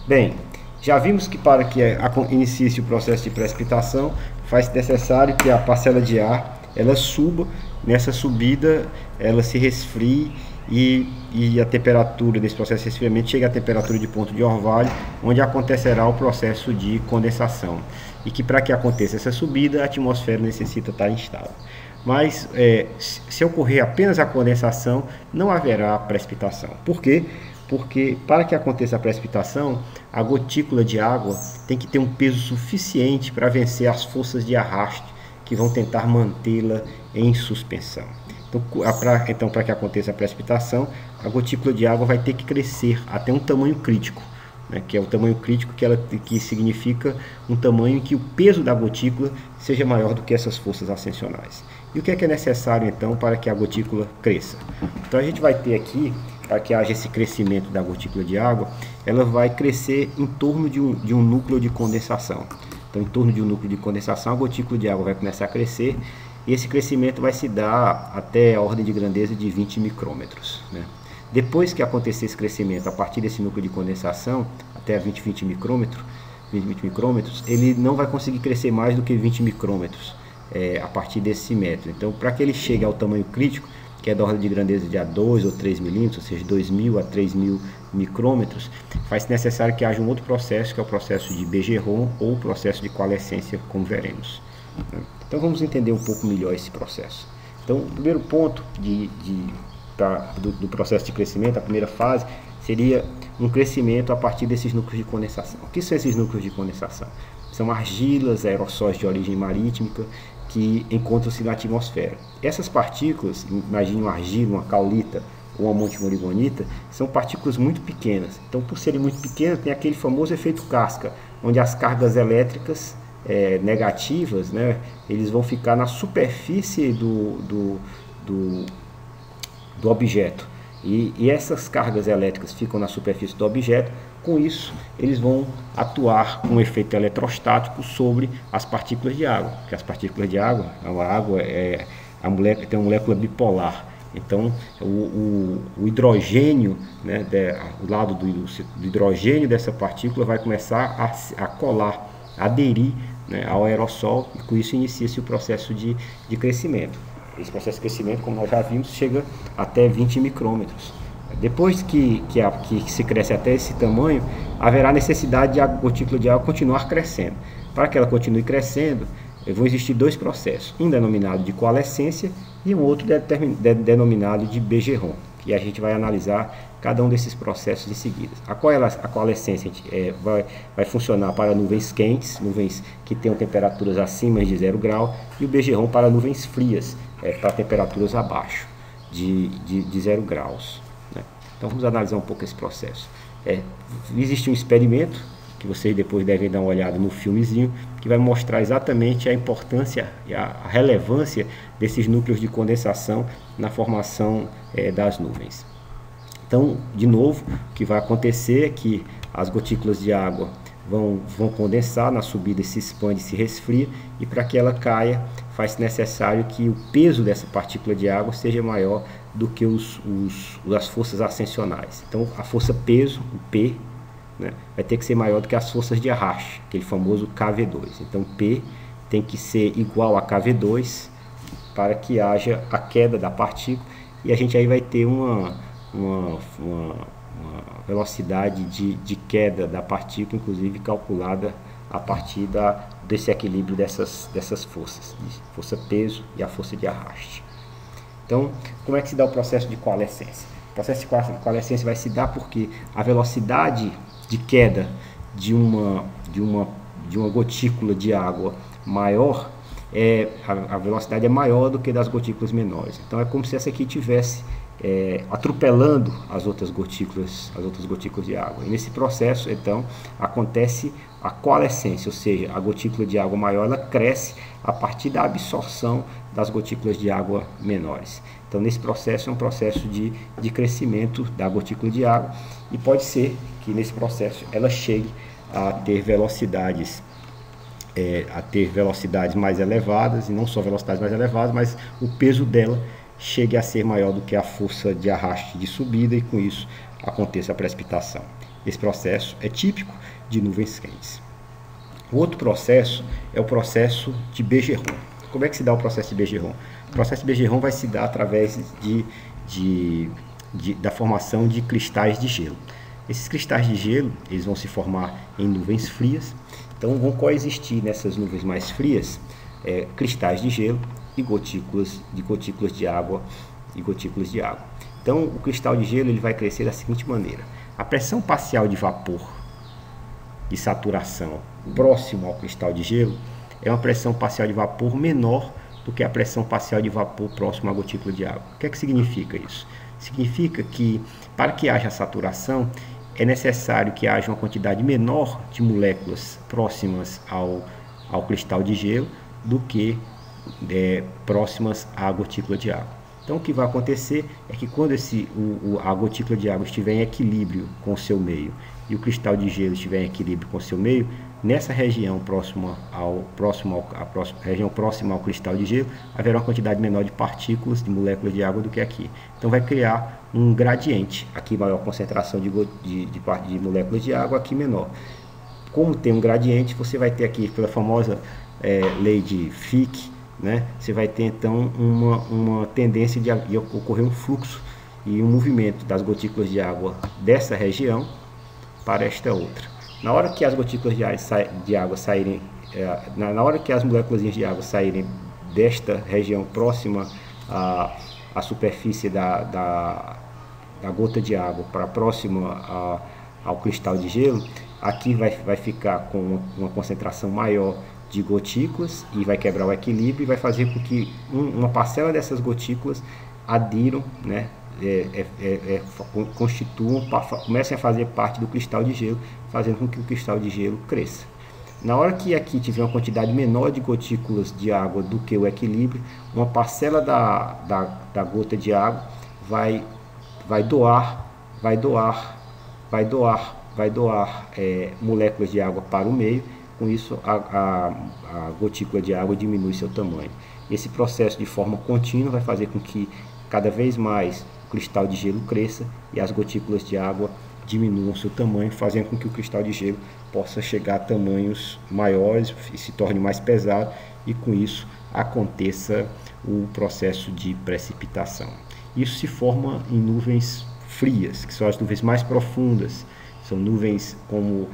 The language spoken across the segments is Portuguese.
Bem, já vimos que para que inicie o processo de precipitação, faz necessário que a parcela de ar ela suba. Nessa subida ela se resfrie e a temperatura desse processo de resfriamento chega à temperatura de ponto de orvalho, onde acontecerá o processo de condensação. E que para que aconteça essa subida, a atmosfera necessita estar instável. Mas se ocorrer apenas a condensação, não haverá precipitação. Por quê? Porque para que aconteça a precipitação, a gotícula de água tem que ter um peso suficiente para vencer as forças de arraste que vão tentar mantê-la em suspensão. Então, para que aconteça a precipitação, a gotícula de água vai ter que crescer até um tamanho crítico, né, que é o tamanho crítico que significa um tamanho em que o peso da gotícula seja maior do que essas forças ascensionais. E o que é necessário então para que a gotícula cresça? Então a gente vai ter aqui, para que haja esse crescimento da gotícula de água, ela vai crescer em torno de um núcleo de condensação. Então, em torno de um núcleo de condensação, a gotícula de água vai começar a crescer, e esse crescimento vai se dar até a ordem de grandeza de 20 micrômetros, né? Depois que acontecer esse crescimento a partir desse núcleo de condensação, até 20 micrômetros, ele não vai conseguir crescer mais do que 20 micrômetros a partir desse método. Então, para que ele chegue ao tamanho crítico, que é da ordem de grandeza de 2 ou 3 milímetros, ou seja, 2.000 a 3.000 micrômetros, faz necessário que haja um outro processo, que é o processo de Bergeron ou o processo de coalescência, como veremos. Então vamos entender um pouco melhor esse processo. Então, o primeiro ponto do processo de crescimento, a primeira fase, seria um crescimento a partir desses núcleos de condensação. O que são esses núcleos de condensação? São argilas, aerossóis de origem marítima que encontram-se na atmosfera. Essas partículas, imagine uma argila, uma caulita ou uma montimoribonita, são partículas muito pequenas. Então, por serem muito pequenas, tem aquele famoso efeito casca, onde as cargas elétricas negativas, né, eles vão ficar na superfície do objeto. E essas cargas elétricas ficam na superfície do objeto. Com isso, eles vão atuar com um efeito eletrostático sobre as partículas de água. Porque as partículas de água, a água tem uma molécula bipolar. Então, o hidrogênio, né, o lado do hidrogênio dessa partícula vai começar a colar, a aderir, né, ao aerossol, e com isso inicia-se o processo de crescimento. Esse processo de crescimento, como nós já vimos, chega até 20 micrômetros. Depois que se cresce até esse tamanho, haverá necessidade de a gotícula de água continuar crescendo. Para que ela continue crescendo, vão existir dois processos, um denominado de coalescência e um outro denominado de Bergeron, que a gente vai analisar cada um desses processos em seguida. A coalescência vai funcionar para nuvens quentes, nuvens que tenham temperaturas acima de 0 grau, e o Bergeron para nuvens frias, para temperaturas abaixo de 0 graus. Né? Então vamos analisar um pouco esse processo. Existe um experimento, que vocês depois devem dar uma olhada no filmezinho, que vai mostrar exatamente a importância e a relevância desses núcleos de condensação na formação das nuvens. Então, de novo, o que vai acontecer é que as gotículas de água vão condensar, na subida se expande, se resfria, e para que ela caia, faz necessário que o peso dessa partícula de água seja maior do que as forças ascensionais. Então, a força peso, o P, né, vai ter que ser maior do que as forças de arraste, aquele famoso KV2. Então, P tem que ser igual a KV2 para que haja a queda da partícula, e a gente aí vai ter uma velocidade de queda da partícula, inclusive calculada a partir desse equilíbrio dessas forças, força peso e a força de arraste. Então, como é que se dá o processo de coalescência? O processo de coalescência vai se dar porque a velocidade de queda de uma gotícula de água maior, a velocidade é maior do que das gotículas menores. Então é como se essa aqui estivesse atropelando as outras gotículas de água. E nesse processo, então, acontece a coalescência, ou seja, a gotícula de água maior ela cresce a partir da absorção das gotículas de água menores. Então, nesse processo é um processo de crescimento da gotícula de água, e pode ser que nesse processo ela chegue a ter velocidades mais elevadas, e não só velocidades mais elevadas, mas o peso dela chegue a ser maior do que a força de arraste de subida, e com isso aconteça a precipitação. Esse processo é típico de nuvens quentes. O outro processo é o processo de Bergeron. Como é que se dá o processo de Bergeron? O processo de Bergeron vai se dar através da formação de cristais de gelo. Esses cristais de gelo, eles vão se formar em nuvens frias, então vão coexistir nessas nuvens mais frias cristais de gelo e gotículas de água e gotículas de água. Então o cristal de gelo ele vai crescer da seguinte maneira: a pressão parcial de vapor de saturação próximo ao cristal de gelo é uma pressão parcial de vapor menor do que a pressão parcial de vapor próximo à gotícula de água. O que é que significa isso? Significa que para que haja saturação é necessário que haja uma quantidade menor de moléculas próximas ao cristal de gelo do que próximas à gotícula de água. Então o que vai acontecer é que quando a gotícula de água estiver em equilíbrio com o seu meio e o cristal de gelo estiver em equilíbrio com o seu meio, nessa região próxima ao cristal de gelo, haverá uma quantidade menor de partículas, de moléculas de água do que aqui. Então vai criar um gradiente, aqui maior concentração de moléculas de água, aqui menor. Como tem um gradiente, você vai ter aqui, pela famosa lei de Fick, né? Você vai ter então uma tendência de ocorrer um fluxo e um movimento das gotículas de água dessa região para esta outra. Na hora que as gotículas de água saírem, na hora que as moléculas de água saírem desta região próxima à superfície da gota de água para próxima ao cristal de gelo, aqui vai ficar com uma concentração maior de gotículas e vai quebrar o equilíbrio e vai fazer com que uma parcela dessas gotículas adiram, né, comecem a fazer parte do cristal de gelo, fazendo com que o cristal de gelo cresça. Na hora que aqui tiver uma quantidade menor de gotículas de água do que o equilíbrio, uma parcela da gota de água vai doar moléculas de água para o meio. Com isso a gotícula de água diminui seu tamanho. Esse processo de forma contínua vai fazer com que cada vez mais o cristal de gelo cresça e as gotículas de água diminuam seu tamanho, fazendo com que o cristal de gelo possa chegar a tamanhos maiores e se torne mais pesado, e com isso aconteça o processo de precipitação. Isso se forma em nuvens frias, que são as nuvens mais profundas. São nuvens como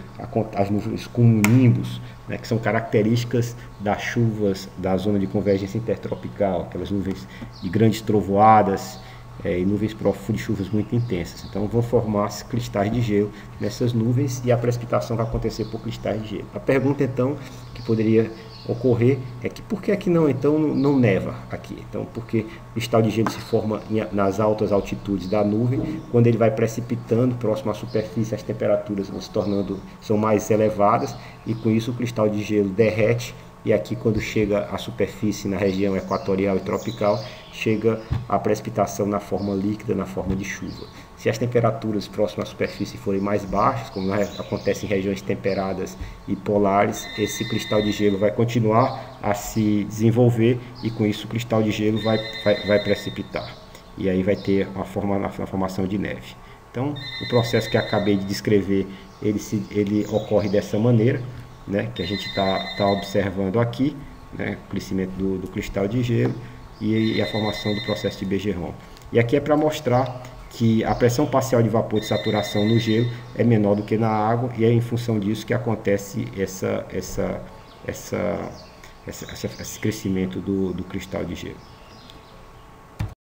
as nuvens cumulonimbus, né, que são características das chuvas da zona de convergência intertropical, aquelas nuvens de grandes trovoadas e nuvens profundas de chuvas muito intensas. Então vão formar-se cristais de gelo nessas nuvens e a precipitação vai acontecer por cristais de gelo. A pergunta então que poderia ocorrer é que por que aqui não neva aqui? Então, porque o cristal de gelo se forma nas altas altitudes da nuvem, quando ele vai precipitando próximo à superfície, as temperaturas são mais elevadas e com isso o cristal de gelo derrete, e aqui quando chega à superfície na região equatorial e tropical, chega a precipitação na forma líquida, na forma de chuva. Se as temperaturas próximas à superfície forem mais baixas, como acontece em regiões temperadas e polares, esse cristal de gelo vai continuar a se desenvolver e com isso o cristal de gelo vai precipitar. E aí vai ter a formação de neve. Então, o processo que acabei de descrever, ele ocorre dessa maneira, né, que a gente está observando aqui, né, o crescimento do cristal de gelo e a formação do processo de Bergeron. E aqui é para mostrar que a pressão parcial de vapor de saturação no gelo é menor do que na água, e é em função disso que acontece esse crescimento do cristal de gelo.